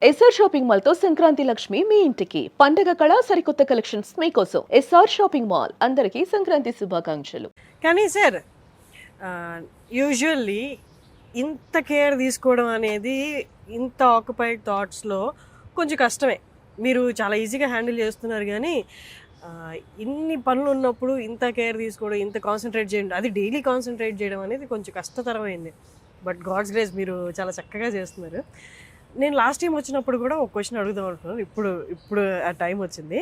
SR shopping mall తో సంక్రాంతి లక్ష్మి మీ ఇంటికి పండగ కళ సరికొత్త కలెక్షన్స్ మీకోసం ఎస్ఆర్ షాపింగ్ మాల్ అందరికీ సంక్రాంతి శుభాకాంక్షలు. కానీ సార్ యూజువల్లీ ఇంత కేర్ తీసుకోవడం అనేది ఇంత ఆక్యుపైడ్ థాట్స్లో కొంచెం కష్టమే. మీరు చాలా ఈజీగా హ్యాండిల్ చేస్తున్నారు, కానీ ఇన్ని పనులు ఉన్నప్పుడు ఇంత కేర్ తీసుకోవడం, ఇంత కాన్సన్ట్రేట్ చేయడం, అది డైలీ కాన్సన్ట్రేట్ చేయడం అనేది కొంచెం కష్టతరమైంది. బట్ గాడ్స్ గ్రేస్ మీరు చాలా చక్కగా చేస్తున్నారు. నేను లాస్ట్ టైం వచ్చినప్పుడు కూడా ఒక క్వశ్చన్ అడుగుదాం అనుకున్నాను. ఇప్పుడు ఆ టైం వచ్చింది.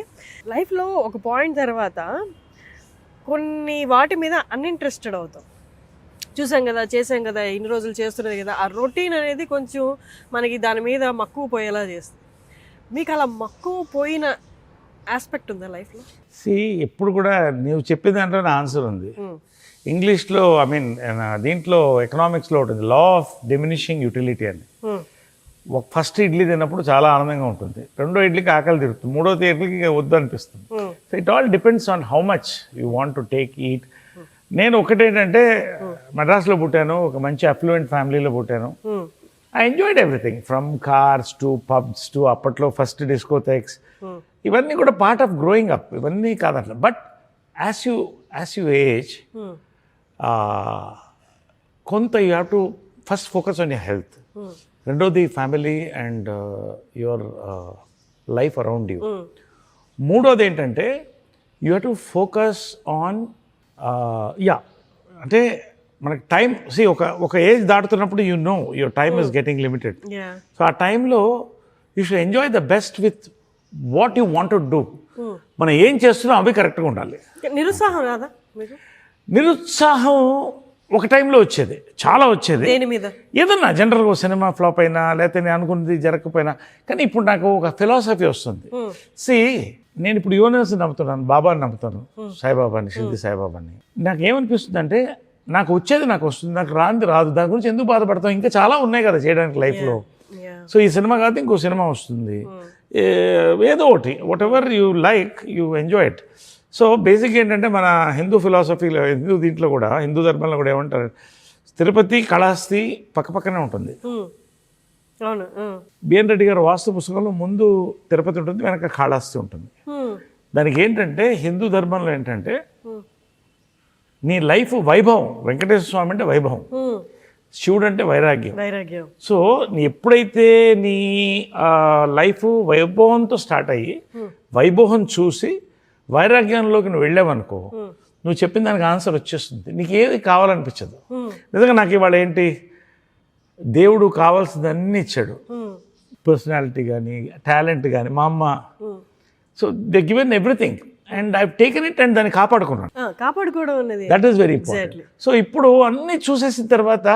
లైఫ్లో ఒక పాయింట్ తర్వాత కొన్ని వాటి మీద అన్ఇంట్రెస్టెడ్ అవుతాం. చూసాం కదా, చేసాం కదా, ఇన్ని రోజులు చేస్తున్నది కదా, ఆ రొటీన్ అనేది కొంచెం మనకి దాని మీద మక్కువ పోయేలా చేస్తుంది. మీకు అలా మక్కువ పోయిన ఆస్పెక్ట్ ఉందా లైఫ్లో? ఎప్పుడు కూడా నువ్వు చెప్పే దాంట్లో నా ఆన్సర్ ఉంది. ఇంగ్లీష్లో దీంట్లో ఎకనామిక్స్లో ఉంటుంది, లా ఆఫ్ డిమినిషింగ్ యూటిలిటీ అని. ఫస్ట్ ఇడ్లీ తిన్నప్పుడు చాలా ఆనందంగా ఉంటుంది, రెండో ఇడ్లీకి ఆకలి తిరుగుతుంది, మూడో ఇడ్లీకి వద్దు అనిపిస్తుంది. So it all depends on how much you want to take eat. నేను ఒకటేంటంటే మద్రాస్లో పుట్టాను, ఒక మంచి అఫ్లూయెంట్ ఫ్యామిలీలో పుట్టాను. I enjoyed everything from cars to pubs to అప్పట్లో ఫస్ట్ డిస్కోథెక్స్. ఇవన్నీ కూడా పార్ట్ ఆఫ్ గ్రోయింగ్ అప్, ఇవన్నీ కాదట్లా. బట్ యాజ్ యూ ఏజ్ కొంత you have to first focus on your health, రెండోది family and your life around you. మూడోది ఏంటంటే you have to focus on అంటే మనకి టైం ఒక ఏజ్ దాటుతున్నప్పుడు you know your time is getting limited. So ఆ టైంలో you should enjoy the best with what you want to do. మనం ఏం చేస్తున్నాం అవి కరెక్ట్గా ఉండాలి. నిరుత్సాహం రాదా? నిరుత్సాహం ఒక టైంలో వచ్చేది, చాలా వచ్చేది. ఏదన్నా జనరల్గా సినిమా ఫ్లాప్ అయినా లేకపోతే నేను అనుకున్నది జరగకపోయినా. కానీ ఇప్పుడు నాకు ఒక ఫిలాసఫీ వస్తుంది. నేను ఇప్పుడు యూనివర్సిటీ నమ్ముతున్నాను, బాబాని నమ్ముతాను, సాయిబాబాని, షిర్డీ సాయిబాబాని. నాకు ఏమనిపిస్తుంది అంటే నాకు వచ్చేది నాకు వస్తుంది, నాకు రాంది రాదు, దాని గురించి ఎందుకు బాధపడతాం, ఇంకా చాలా ఉన్నాయి కదా చేయడానికి లైఫ్లో. సో ఈ సినిమా కాదు ఇంకో సినిమా వస్తుంది, ఏదో ఒకటి, what ever you like you enjoy it. So basic ఏంటంటే మన హిందూ ఫిలాసఫీలో, దీంట్లో కూడా, హిందూ ధర్మంలో కూడా ఏమంటారు, తిరుపతి కళాస్తి పక్కపక్కనే ఉంటుంది. బిఎన్ రెడ్డి గారు వాస్తు పుస్తకంలో ముందు తిరుపతి ఉంటుంది, వెనక కాళహస్తి ఉంటుంది. దానికి ఏంటంటే హిందూ ధర్మంలో ఏంటంటే నీ లైఫ్ వైభవం, వెంకటేశ్వర స్వామి అంటే వైభవం, శివుడు అంటే వైరాగ్యం. సో నీ ఎప్పుడైతే నీ లైఫ్ వైభవంతో స్టార్ట్ అయ్యి వైభవం చూసి వైరాగ్యంలోకి నువ్వు వెళ్ళావనుకో, నువ్వు చెప్పిన దానికి ఆన్సర్ వచ్చేస్తుంది, నీకు ఏది కావాలనిపించదు. నిజంగా నాకు ఇవాళ ఏంటి, దేవుడు కావాల్సింది అన్నీ ఇచ్చాడు, పర్సనాలిటీ కానీ టాలెంట్ కానీ. మా అమ్మ, so they given everything and I taken it and దాన్ని కాపాడుకున్నాను. That is very important. So ఇప్పుడు అన్నీ చూసేసిన తర్వాత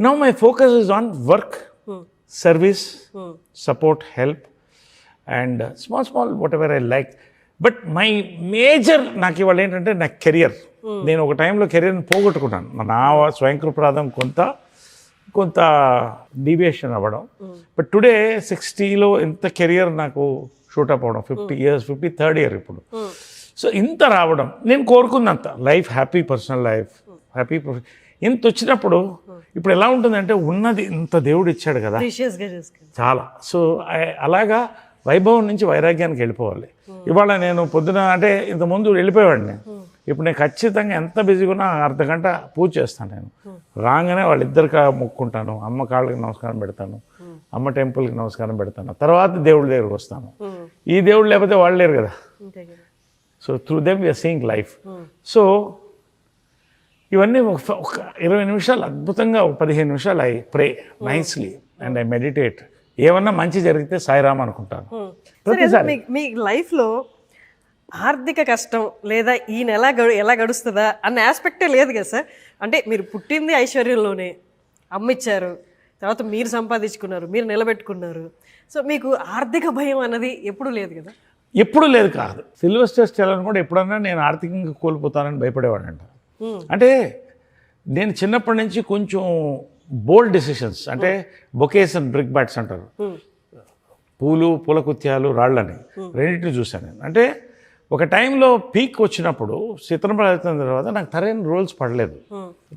now my focus is on work, service, support, help and small whatever I like. But my major నాకు ఇవాళ ఏంటంటే నా కెరియర్. నేను ఒక టైంలో కెరియర్ని పోగొట్టుకున్నాను, నా స్వయంకృపరాధం కొంత డీవియేషన్ అవ్వడం. బట్ టుడే 60లో ఇంత కెరియర్ నాకు షూటప్ అవ్వడం, 50 years, 53rd year ఇప్పుడు. సో ఇంత రావడం నేను కోరుకున్నంత life, happy personal life, happy ఇంత వచ్చినప్పుడు ఇప్పుడు ఎలా ఉంటుందంటే ఉన్నది ఇంత దేవుడు ఇచ్చాడు కదా చాలా. సో అలాగా వైభవం నుంచి వైరాగ్యానికి వెళ్ళిపోవాలి. ఇవాళ నేను పొద్దున అంటే ఇంతకుముందు వెళ్ళిపోయేవాడిని, ఇప్పుడు నేను ఖచ్చితంగా ఎంత బిజీగా ఉన్నా అర్ధగంట పూజ చేస్తాను. నేను రాగానే వాళ్ళిద్దరికి మొక్కుంటాను, అమ్మ కాళ్ళకి నమస్కారం పెడతాను, అమ్మ టెంపుల్కి నమస్కారం పెడతాను, తర్వాత దేవుడి దగ్గరికి వస్తాను. ఈ దేవుడు లేకపోతే వాళ్ళు లేరు కదా. So through them we are seeing life. So ఇవన్నీ ఒక 20 నిమిషాలు అద్భుతంగా, ఒక 15 నిమిషాలు I pray nicely and I meditate. ఏమన్నా మంచి జరిగితే సాయిరామ్ అనుకుంటాను. మీ లైఫ్లో ఆర్థిక కష్టం లేదా ఈ నెల ఎలా గడుస్తుందా అన్న ఆస్పెక్టే లేదు కదా సార్. అంటే మీరు పుట్టింది ఐశ్వర్యంలోనే, అమ్మిచ్చారు, తర్వాత మీరు సంపాదించుకున్నారు, మీరు నిలబెట్టుకున్నారు. సో మీకు ఆర్థిక భయం అన్నది ఎప్పుడూ లేదు కదా? ఎప్పుడూ లేదు కాదు. సిల్వెస్టర్ స్టాలోన్ కూడా ఎప్పుడన్నా నేను ఆర్థికంగా కోల్పోతానని భయపడేవాడంట. అంటే నేను చిన్నప్పటి నుంచి కొంచెం బోల్డ్ డెసిషన్స్, అంటే బొకేస్ అండ్ బ్రిక్ బ్యాట్స్ అంటారు, పూల కుత్యాలు రాళ్ళని రెండింటిని చూశాను నేను. అంటే ఒక టైంలో పీక్ వచ్చినప్పుడు చిత్రం ప్రయత్నం తర్వాత నాకు సరైన రోల్స్ పడలేదు.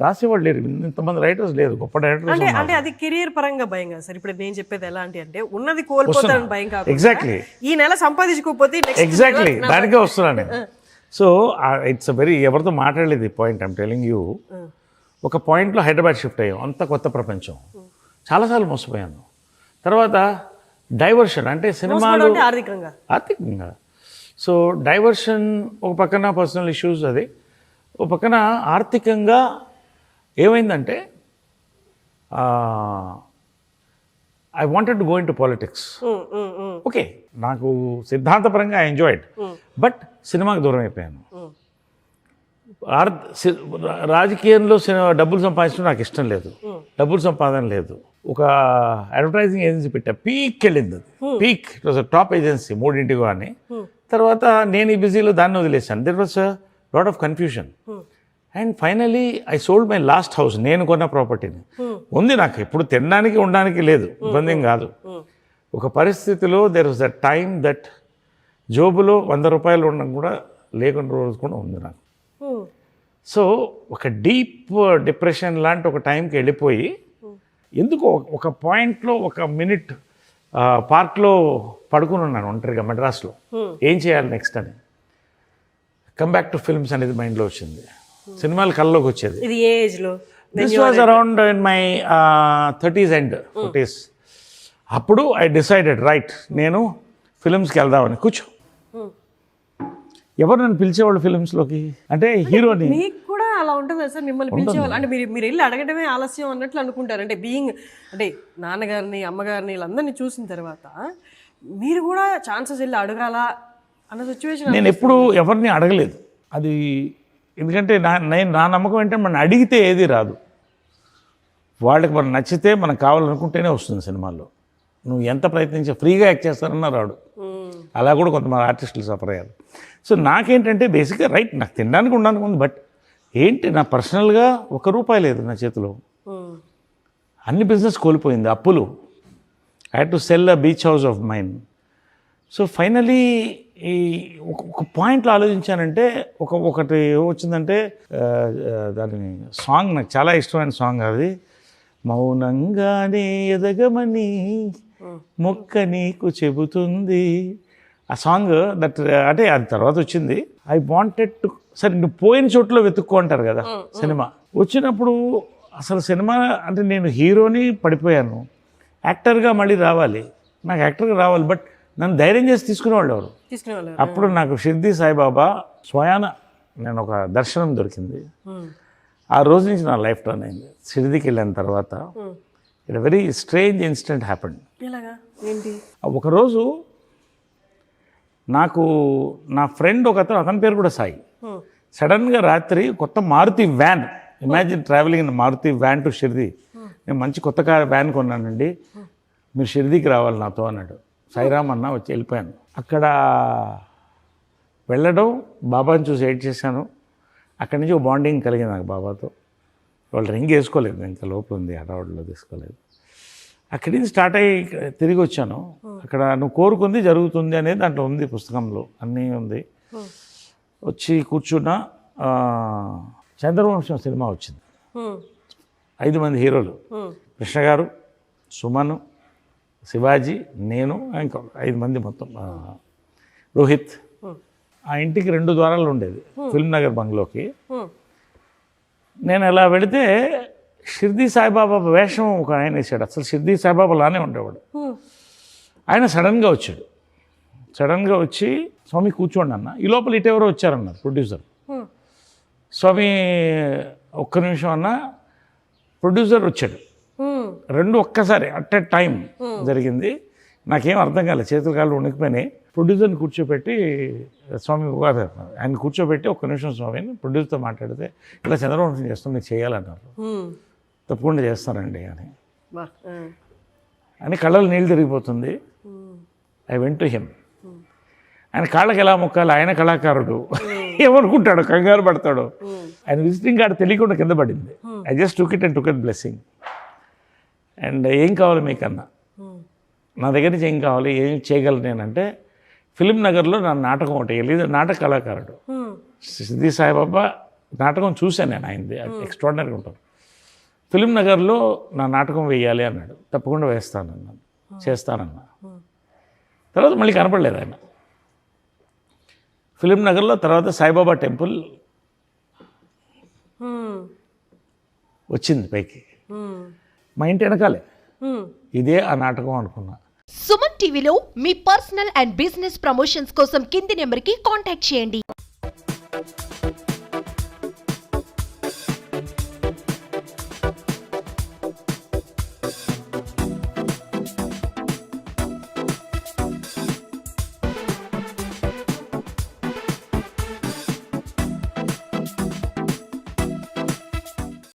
రాసేవాళ్ళు లేరు, ఇంతమంది రైటర్స్ లేరు, గొప్ప డైరెక్టర్స్ అంటే అంటే అది కెరీర్ పరంగా భయం కదా సార్. ఇప్పుడు నేను చెప్పేది ఎలాంటి అంటే ఉన్నది కోల్పోతారని భయం కాదు. ఎగ్జాక్ట్లీ ఈ నెల సంపాదించుకోకపోతే ఎగ్జాక్ట్లీ దానికే వస్తున్నాను నేను. సో ఇట్స్ వెరీ, ఎవరితో మాట్లాడలేదు ఈ పాయింట్, ఐమ్ టెలింగ్ యూ. ఒక పాయింట్లో హైదరాబాద్ షిఫ్ట్ అయ్యాం, అంత కొత్త ప్రపంచం, చాలాసార్లు మోసపోయాను. తర్వాత డైవర్షన్ అంటే సినిమాలు ఆర్థికంగా. సో డైవర్షన్ ఒక పక్కన పర్సనల్ ఇష్యూస్, అది ఒక పక్కన ఆర్థికంగా ఏమైందంటే I wanted to go in to politics. Okay, నాకు సిద్ధాంతపరంగా ఐ ఎంజాయ్డ్, బట్ సినిమాకి దూరం అయిపోయాను. రాజకీయంలో డబ్బులు సంపాదించడం నాకు ఇష్టం లేదు, డబ్బులు సంపాదన లేదు. ఒక అడ్వర్టైజింగ్ ఏజెన్సీ పెట్టా, పీక్ వెళ్ళింది అది, peak. It was a top agency, 3 అని. తర్వాత నేను ఈ బిజీలో దాన్ని వదిలేశాను. There was a lot of confusion. And finally I sold my last house, నేను కొన్న ప్రాపర్టీని. ఉంది నాకు, ఎప్పుడు తినడానికి ఉండడానికి లేదు, ఇబ్బంది ఏం కాదు. ఒక పరిస్థితిలో there was a time that జోబులో 100 రూపాయలు ఉండడం కూడా లేకుండా రోజు కూడా ఉంది నాకు. సో ఒక డీప్ డిప్రెషన్ లాంటి ఒక టైంకి వెళ్ళిపోయి, ఎందుకో ఒక పాయింట్లో ఒక మినిట్ పార్క్లో పడుకుని ఉన్నాను ఒంటరిగా మద్రాస్లో, ఏం చేయాలి నెక్స్ట్ అని. కమ్ బ్యాక్ టు ఫిల్మ్స్ అనేది మైండ్లో వచ్చింది, సినిమాలు కళ్ళలోకి వచ్చేది. ఇది ఏ ఏజ్లో? This was around in my 30s end 40s. అప్పుడు ఐ డిసైడెడ్, రైట్, నేను ఫిల్మ్స్కి వెళ్దామని. కూర్చో, ఎవరు నన్ను పిలిచేవాళ్ళు ఫిల్మ్స్లోకి అంటే హీరోని. మీకు కూడా అలా ఉంటుంది సార్, మిమ్మల్ని పిలిచేవాళ్ళు అంటే మీరు వెళ్ళి అడగడమే ఆలస్యం అన్నట్లు అనుకుంటారు. అంటే బీయింగ్ అంటే నాన్నగారిని అమ్మగారిని వీళ్ళందరినీ చూసిన తర్వాత మీరు కూడా ఛాన్సెస్ వెళ్ళి అడగాలా అన్న సిచ్యువేషన్. నేను ఎప్పుడు ఎవరిని అడగలేదు అది, ఎందుకంటే నా నమ్మకం ఏంటంటే మనం అడిగితే ఏది రాదు. వాళ్ళకి మనం నచ్చితే మనకు కావాలనుకుంటేనే వస్తుంది సినిమాల్లో. నువ్వు ఎంత ప్రయత్నించా ఫ్రీగా యాక్ట్ చేస్తారన్నా రాడు. అలా కూడా కొంతమంది ఆర్టిస్టులు సఫర్ అయ్యారు. సో నాకేంటంటే బేసిక్గా రైట్, నాకు తినడానికి ఉండడానికి ఉంది, బట్ ఏంటి నా పర్సనల్గా ₹1 లేదు నా చేతిలో. అన్ని బిజినెస్ కోల్పోయింది, అప్పులు. I had to sell a beach house of mine. So finally ఈ ఒక పాయింట్లో ఆలోచించానంటే ఒకటి వచ్చిందంటే దాని సాంగ్ నాకు చాలా ఇష్టమైన సాంగ్ అది, మౌనంగానే ఎదగమని మొక్క నీకు చెబుతుంది. ఆ సాంగ్ దట్ అంటే అది తర్వాత వచ్చింది. ఐ వాంటెడ్ టు, సరే నువ్వు పోయిన చోట్ల వెతుక్కో అంటారు కదా సినిమా. వచ్చినప్పుడు అసలు సినిమా అంటే నేను హీరోని పడిపోయాను, యాక్టర్గా మళ్ళీ రావాలి, నాకు యాక్టర్గా రావాలి, బట్ నన్ను ధైర్యం చేసి తీసుకునేవాళ్ళు ఎవరు? అప్పుడు నాకు షిర్దీ సాయిబాబా స్వయాన నేను ఒక దర్శనం దొరికింది. ఆ రోజు నుంచి నా లైఫ్ టర్న్ అయింది. షిర్దీకి వెళ్ళిన తర్వాత it very strange incident happened. ఒకరోజు నాకు నా ఫ్రెండ్ అతని పేరు కూడా సాయి, సడన్గా రాత్రి కొత్త Maruti van, imagine travelling in Maruti van to Shirdi. నేను మంచి కొత్త వ్యాన్ కొన్నానండి, మీరు షిర్దీకి రావాలి నాతో అన్నాడు. సాయిరామ్ అన్న వచ్చి వెళ్ళిపోయాను. అక్కడ వెళ్ళడం, బాబాని చూసి ఎయిట్ చేశాను. అక్కడి నుంచి ఒక బాండింగ్ కలిగింది నాకు బాబాతో. వాళ్ళు రింగ్ వేసుకోలేదు, ఇంకా లోపల ఉంది, హడావుడిలో తీసుకోలేదు. అక్కడి నుంచి స్టార్ట్ అయ్యి తిరిగి వచ్చాను. అక్కడ నువ్వు కోరుకుంది జరుగుతుంది అనేది దాంట్లో ఉంది, పుస్తకంలో అన్నీ ఉంది. వచ్చి కూర్చున్న చంద్రవంశం సినిమా వచ్చింది. 5 మంది హీరోలు, కృష్ణ గారు, సుమన్, శివాజీ, నేను, ఇంకా 5 మంది మొత్తం, రోహిత్. ఆ ఇంటికి 2 ద్వారాలు ఉండేది, ఫిల్మ్ నగర్ బంగ్లోకి. నేను అలా వెళితే షిర్దీ సాయిబాబా వేషం ఒక ఆయన వేసాడు. అసలు షిర్దీ సాయిబాబా లానే ఉండేవాడు. ఆయన సడన్గా వచ్చాడు. సడన్గా వచ్చి స్వామి కూర్చోండి అన్న. ఈ లోపల ఇటెవరో వచ్చారన్నారు ప్రొడ్యూసర్. స్వామి ఒక్క నిమిషం అన్న, ప్రొడ్యూసర్ వచ్చాడు. 2 ఒక్కసారి అట్ ఎ టైం జరిగింది. నాకేం అర్థం కాలేదు, చేతుల కాళ్ళు వణికిపోయినాయి. ప్రొడ్యూసర్ని కూర్చోబెట్టి, స్వామి ఆయన కూర్చోబెట్టి, ఒక్క నిమిషం స్వామిని ప్రొడ్యూసర్తో మాట్లాడితే, ఇలా చంద్రవంశం చేస్తాం, మీకు చేయాలన్నారు. తప్పకుండా చేస్తానండి అని కళ్ళలో నీళ్ళు తిరిగిపోతుంది. I went to him. ఆయన కాళ్ళకి ఎలా మొక్కాలి, ఆయన కళాకారుడు, ఏమనుకుంటాడు, కంగారు పడతాడు. ఆయన విజిటింగ్ కార్డు తెలియకుండా కింద పడింది. I just took it and took it blessing. And ఏం కావాలి మీకన్నా, నా దగ్గర నుంచి ఏం కావాలి, ఏం చేయగలను నేనంటే, ఫిలిం నగర్లో నా నాటకం ఒకటి వెళ్ళి నాటక కళాకారుడు సిద్ధి సాయిబాబా నాటకం చూశాను నేను ఆయనది, ఎక్స్ట్రాడినరీగా ఉంటుంది. ఫిలిం నగర్లో నా నాటకం వేయాలి అన్నాడు. తప్పకుండా వేస్తానన్నాను, చేస్తానన్నా. తర్వాత మళ్ళీ కనపడలేదు ఆయన. ఫిలిం నగర్లో తర్వాత సాయిబాబా టెంపుల్ వచ్చింది పైకి, మా ఇంటి వెనకాలే. ఇదే ఆ నాటకం అనుకున్నా. సుమన్ టీవీలో మీ పర్సనల్ అండ్ బిజినెస్ ప్రమోషన్స్ కోసం కింది నెంబర్కి కాంటాక్ట్ చేయండి.